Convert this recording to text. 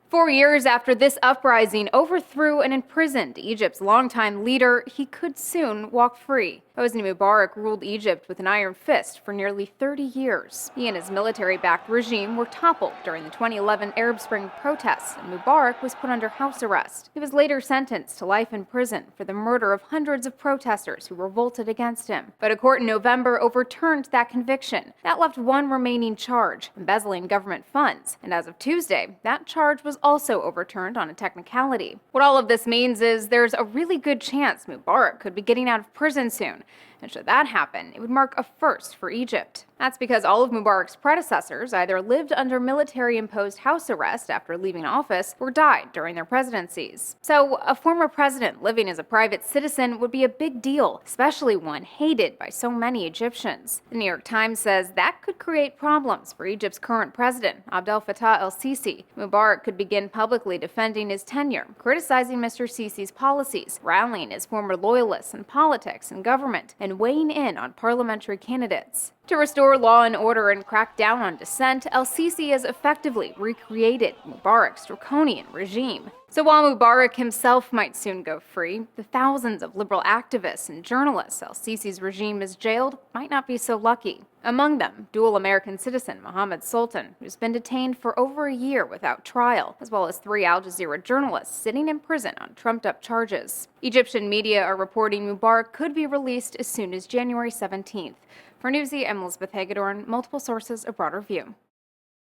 4 years after this uprising overthrew and imprisoned Egypt's longtime leader, he could soon walk free. Hosni Mubarak ruled Egypt with an iron fist for nearly 30 years. He and his military-backed regime were toppled during the 2011 Arab Spring protests, and Mubarak was put under house arrest. He was later sentenced to life in prison for the murder of hundreds of protesters who revolted against him. But a court in November overturned that conviction. That left one remaining charge, embezzling government funds. And as of Tuesday, that charge was also overturned on a technicality. What all of this means is there's a really good chance Mubarak could be getting out of prison soon. And should that happen, it would mark a first for Egypt. That's because all of Mubarak's predecessors either lived under military-imposed house arrest after leaving office or died during their presidencies. So a former president living as a private citizen would be a big deal, especially one hated by so many Egyptians. The New York Times says that could create problems for Egypt's current president, Abdel Fattah el-Sissi. Mubarak could begin publicly defending his tenure, criticizing Mr. Sisi's policies, rallying his former loyalists in politics and government, and weighing in on parliamentary candidates. To restore law and order and crack down on dissent, el-Sisi has effectively recreated Mubarak's draconian regime. So while Mubarak himself might soon go free, the thousands of liberal activists and journalists el-Sisi's regime has jailed might not be so lucky. Among them, dual American citizen Mohammed Sultan, who's been detained for over a year without trial, as well as 3 Al Jazeera journalists sitting in prison on trumped-up charges. Egyptian media are reporting Mubarak could be released as soon as January 17th. For Newsy, I'm Elizabeth Hagedorn, multiple sources, a broader view.